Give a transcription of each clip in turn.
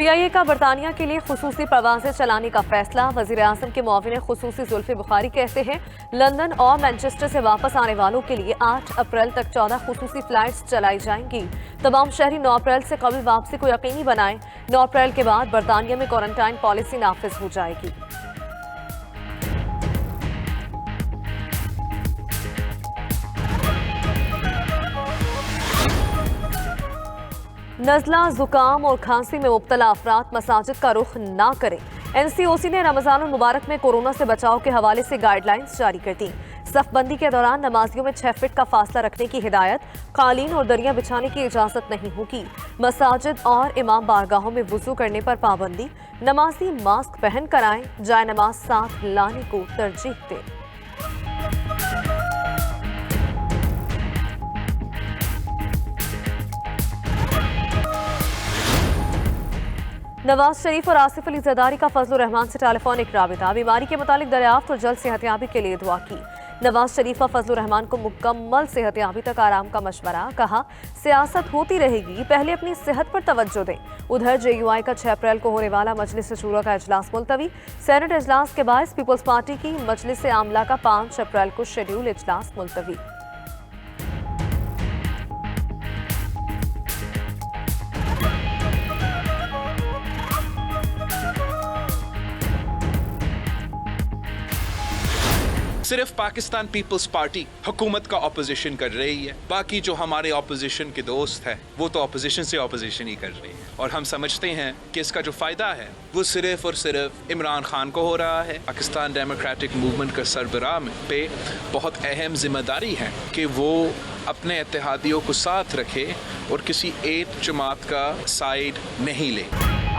PIA का बरतानिया के लिए खुसूसी परवाजें चलाने का फैसला। वजीर आजम के मुआविन खुसूसी जुल्फी बुखारी कहते हैं लंदन और मैनचेस्टर से वापस आने वालों के लिए 8 अप्रैल तक 14 खुसूसी फ्लाइट्स चलाई जाएंगी। तमाम शहरी 9 अप्रैल से कबल वापसी को यकीनी बनाएं। 9 अप्रैल के बाद बरतानिया में क्वारंटाइन पॉलिसी नाफिज हो जाएगी। नज़ला, जुकाम और खांसी में मुब्तला अफराद मसाजिद का रुख ना करें। NCOC ने रमजानुल मुबारक में कोरोना से बचाव के हवाले से गाइडलाइंस जारी कर दी। सफबंदी के दौरान नमाजियों में 6 फीट का फासला रखने की हिदायत। कालीन और दरिया बिछाने की इजाजत नहीं होगी। मसाजिद और इमाम बारगाहों में वुजू करने पर पाबंदी। नमाजी मास्क पहन कर आएं। जाए नमाज साथ लाने को तरजीह दें। नवाज शरीफ और आसिफ अली जरदारी का फजलुर रहमान से टेलीफोनिक राबिता। बीमारी के मुतालिक दरियाफ्त और जल्द सेहतयाबी के लिए दुआ की। नवाज शरीफ और फजलुर रहमान को मुकम्मल सेहतयाबी तक आराम का मशवरा। कहा सियासत होती रहेगी, पहले अपनी सेहत पर तवज्जो दें। उधर JUI का 6 अप्रैल को होने वाला मजलिस शूरा का इजलास मुलतवी। सेनेट इजलास के बाद पीपल्स पार्टी की मजलिस आमला का 5 अप्रैल को शेड्यूल इजलास मुलतवी। सिर्फ पाकिस्तान पीपल्स पार्टी हुकूमत का ऑपोजिशन कर रही है। बाकी जो हमारे ऑपोजिशन के दोस्त हैं वो तो ऑपोजिशन से ऑपोजिशन ही कर रहे हैं। और हम समझते हैं कि इसका जो फ़ायदा है वो सिर्फ और सिर्फ इमरान खान को हो रहा है। पाकिस्तान डेमोक्रेटिक मूवमेंट का सरबराह पे बहुत अहम जिम्मेदारी है कि वो अपने इत्तेहादियों को साथ रखे और किसी एक जमात का साइड नहीं ले।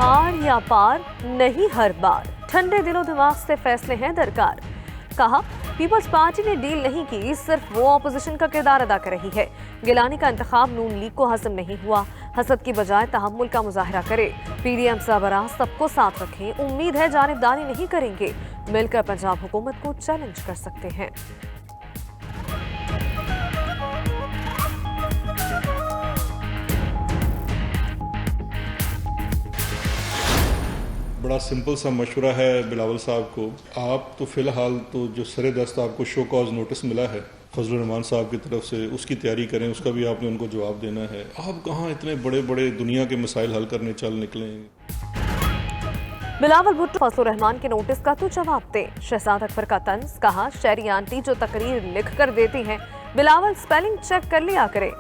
आर या पार नहीं हर बार, ठंडे दिलो दिमाग से फैसले हैं दरकार। कहा पीपल्स पार्टी ने डील नहीं की, सिर्फ वो ऑपोजिशन का किरदार अदा कर रही है। गिलानी का इंतखाब नून लीग को हजम नहीं हुआ। हसद की बजाय तहम्मुल का मुजाहरा करे। PDM सरबराह सबको साथ रखें। उम्मीद है जानिबदारी नहीं करेंगे। मिलकर पंजाब हुकूमत को चैलेंज कर सकते हैं। बड़ा सिंपल सा मशवरा है बिलावल साहब को। आप तो फ़िलहाल तो जो सरे दस्त आपको शो कॉज नोटिस मिला है फजलुर रहमान साहब की तरफ से, उसकी तैयारी करें। उसका भी आपने उनको जवाब देना है। आप कहाँ इतने बड़े बड़े दुनिया के मसाइल हल करने चल निकले। बिलावल भुट्टो फजलुर रहमान के नोटिस का तो जवाब दे। शहजाद अकबर का तंज। कहा शहरी आंटी जो तकरीर लिख कर देती हैं, बिलावल स्पेलिंग चेक कर लिया करे।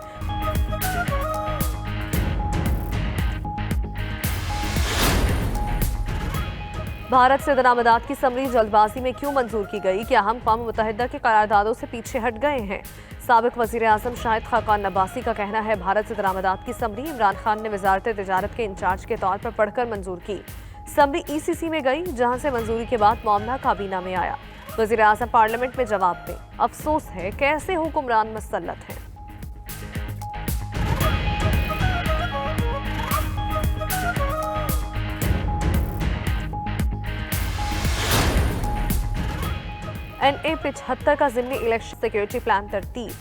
भारत से दरामदात की समरी जल्दबाजी में क्यों मंजूर की गई? क्या हम अक़वाम मुत्तहिदा की करारदादों से पीछे हट गए हैं? साबिक वज़ीर आज़म शाहिद खाकान नब्बासी का कहना है भारत से दरामदात की समरी इमरान खान ने वज़ारत तिजारत के इंचार्ज के तौर पर पढ़कर मंजूर की। समरी ECC में गई, जहां से मंजूरी के बाद मामला काबीना में आया। वज़ीर आज़म पार्लियामेंट में जवाब दें। अफसोस है कैसे हुक्मरान मसल्लत हैं। NA 75 का ज़िमनी इलेक्शन सिक्योरिटी प्लान तरतीब।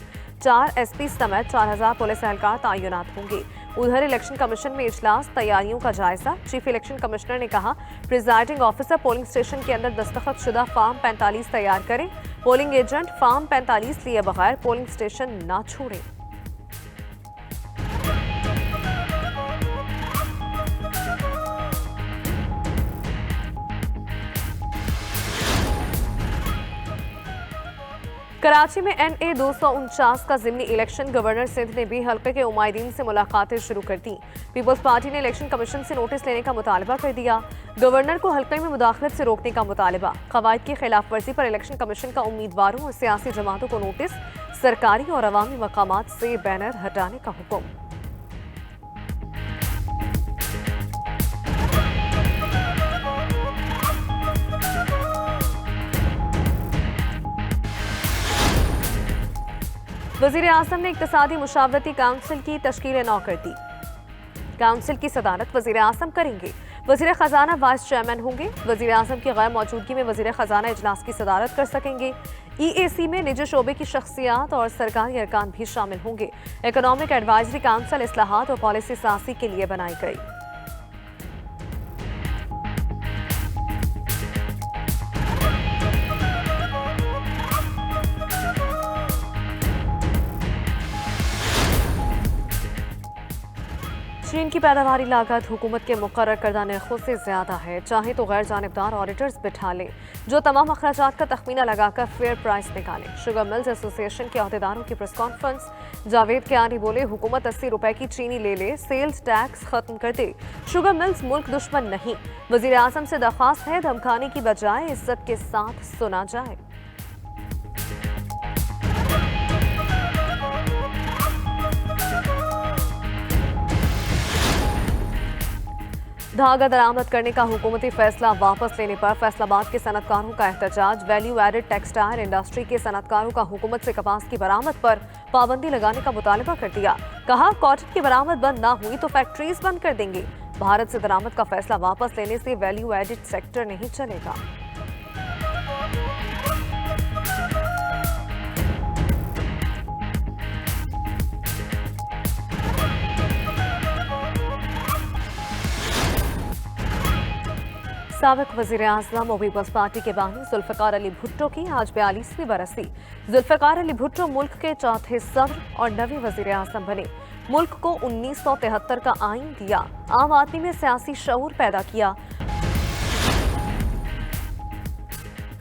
4 SP समेत 4000 पुलिस एहलकार तैनात होंगे। उधर इलेक्शन कमीशन में इजलास, तैयारियों का जायजा। चीफ इलेक्शन कमिश्नर ने कहा प्रिजाइडिंग ऑफिसर पोलिंग स्टेशन के अंदर दस्तखत शुदा फार्म 45 तैयार करें। पोलिंग एजेंट फार्म 45 लिए बगैर पोलिंग स्टेशन ना छोड़ें। कराची में NA 249 का ज़िमनी इलेक्शन। गवर्नर सिंध ने भी हल्के के उम्मीदीन से मुलाकातें शुरू कर दी। पीपल्स पार्टी ने इलेक्शन कमीशन से नोटिस लेने का मुतालबा कर दिया। गवर्नर को हल्के में मुदाखलत से रोकने का मुतालबा। कवायद की खिलाफ वर्जी पर इलेक्शन कमीशन का उम्मीदवारों और सियासी जमातों को नोटिस। सरकारी और अवामी मकामात से बैनर हटाने का हुक्म। वज़ीर आज़म ने इक़्तिसादी मुशावरती काउंसिल की तश्कील नौ कर दी। काउंसिल की सदारत वज़ीर आज़म करेंगे। वज़ीर ख़जाना वाइस चेयरमैन होंगे। वज़ीर आज़म की गैर मौजूदगी में वज़ीर ख़जाना इजलास की सदारत कर सकेंगे। EAC में निजी शोबे की शख्सियात और सरकारी अरकान भी शामिल होंगे। इकोनॉमिक एडवाइजरी काउंसिल इस्लाहात और पॉलिसी साज़ी के लिए बनाई गई। चीन की पैदावारी लागत हुकूमत के मुकर्रर करदा नरखों से ज्यादा है। चाहे तो गैर जानिबदार ऑडिटर्स बिठा लें जो तमाम अखराजात का तखमीना लगाकर फेयर प्राइस निकालें। शुगर मिल्स एसोसिएशन के अहदेदारों की प्रेस कॉन्फ्रेंस, जावेद कियानी बोले हुकूमत 80 रुपए की चीनी ले ले, सेल्स टैक्स खत्म कर दे। शुगर मिल्स मुल्क दुश्मन नहीं। वजीर आजम से दरख्वास्त है धमकाने की बजाय इज्जत के साथ सुना जाए। धागा दरामद करने का हुकूमती फैसला वापस लेने पर फैसलाबाद के सनतकारों का एहतजाज। वैल्यू एडेड टेक्सटाइल इंडस्ट्री के सनतकारों का हुकूमत से कपास की बरामद पर पाबंदी लगाने का मुतालबा कर दिया। कहा कॉटन की बरामद बंद ना हुई तो फैक्ट्रीज बंद कर देंगे। भारत से दरामद का फैसला वापस लेने से वैल्यू एडेड सेक्टर नहीं चलेगा। साबिक वज़ीर आज़म और पीपल्स पार्टी के बानी जुल्फ़िकार अली भुट्टो की आज 42वीं बरसी। जुल्फ़िकार अली भुट्टो मुल्क के चौथे सदर और 9वें वज़ीर आज़म बने। मुल्क को 1973 का आइन दिया, आम आदमी में सियासी शऊर पैदा किया।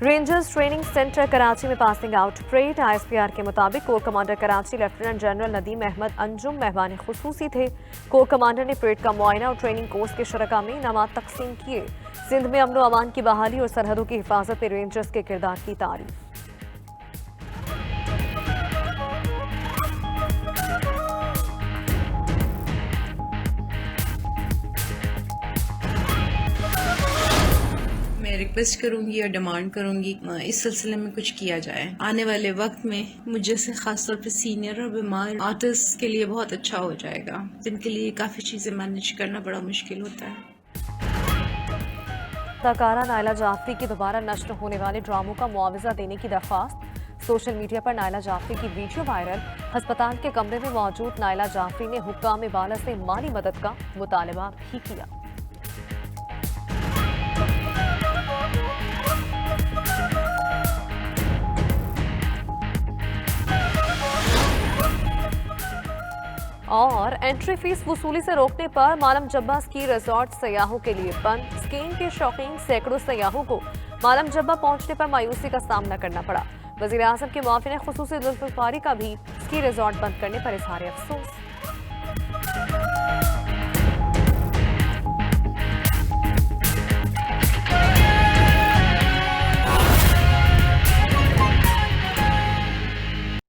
रेंजर्स ट्रेनिंग सेंटर कराची में पासिंग आउट परेड। ISPR के मुताबिक corps commander Karachi lieutenant general Nadeem Ahmed Anjum मेहमान खुसूसी थे। कोर कमांडर ने परेड का मुआयना और ट्रेनिंग कोर्स के शुरका में इनामात तकसीम किए। सिंध में अमन व अमान की बहाली और सरहदों की हिफाजत में रेंजर्स के किरदार की तारीफ। मैं रिक्वेस्ट करूंगी और डिमांड करूंगी इस सिलसिले में कुछ किया जाए। आने वाले वक्त में मुझे से खासतौर पर सीनियर और बीमार आर्टिस्ट के लिए बहुत अच्छा हो जाएगा, जिनके लिए काफ़ी चीज़ें मैनेज करना बड़ा मुश्किल होता है। अदाकारा नायला जाफरी की दोबारा नश्र होने वाले ड्रामों का मुआवजा देने की दरख्वास्त। सोशल मीडिया पर नायला जाफरी की वीडियो वायरल। अस्पताल के कमरे में मौजूद नायला जाफरी ने हुक्काम बाला से माली मदद का मुतालबा भी किया। और एंट्री फीस वसूली से रोकने पर मालम जब्बा स्की रिजॉर्ट सयाहों के लिए बंद। स्कीइंग के शौकीन सैकड़ों सयाहों को मालम जब्बा पहुंचने पर मायूसी का सामना करना पड़ा। वजीर आजम के मुआविन खुसूसी जुल्फ़िकार का भी स्की रिजॉर्ट बंद करने पर इज़हार अफसोस।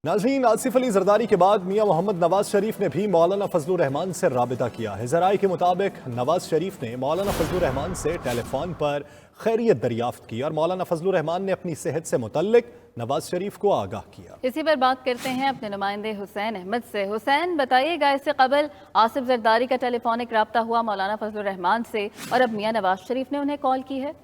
नाज़रीन, आसिफ अली जरदारी के बाद मियां मोहम्मद नवाज शरीफ ने भी मौलाना फजलुर रहमान से राबिता किया है। ज़राए के मुताबिक नवाज शरीफ ने मौलाना फजलुर रहमान से टेलीफोन पर खैरियत दरियाफ्त की और मौलाना फजलुर रहमान ने अपनी सेहत से मुतल्लिक नवाज शरीफ को आगाह किया। इसी पर बात करते हैं अपने नुमाइंदे हुसैन अहमद से। हुसैन, बताइएगा, इससे कबल आसिफ जरदारी का टेलीफोनिक रब्ता हुआ मौलाना फजलुर रहमान से और अब मियां नवाज शरीफ ने उन्हें कॉल की है।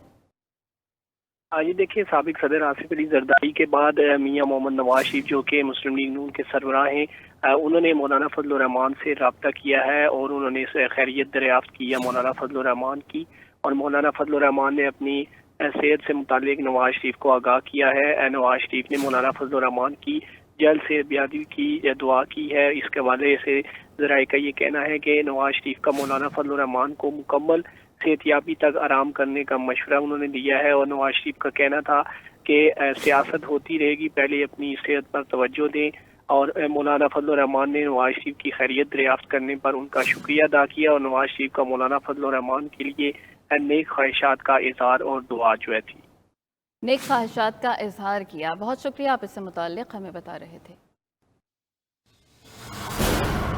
ये देखिए, साबिक सदर आसिफ अली जरदारी के बाद मियां मोहम्मद नवाज शरीफ जो कि मुस्लिम लीग नून के सरबराह हैं, उन्होंने मौलाना फजलुर रहमान से रब्ता किया है और उन्होंने खैरियत दरियाफ्त की है मौलाना फजलुर रहमान की। और मौलाना फजलुर रहमान ने अपनी सेहत से मुतालिक नवाज शरीफ को आगाह किया है। नवाज शरीफ ने मौलाना फजलुर रहमान की जल्द सेहतयाबी की दुआ की है। इसके हवाले से ज़राए का ये कहना है कि नवाज शरीफ का मौलाना फजलुर रहमान को मुकम्मल सेहतयाबी तक आराम करने का मशवरा उन्होंने दिया है। और नवाज शरीफ का कहना था कि सियासत होती रहेगी, पहले अपनी सेहत पर तवज्जो दें। और मौलाना फजलुर रहमान ने नवाज शरीफ की खैरियत दरियाफ्त करने पर उनका शुक्रिया अदा किया और नवाज शरीफ का मौलाना फजलुर रहमान के लिए नेक ख्वाहिशात का इजहार और दुआ जो है थी। नेक ख्वाहिशात का इजहार किया। बहुत शुक्रिया, आप इससे मुताल्लिक हमें बता रहे थे।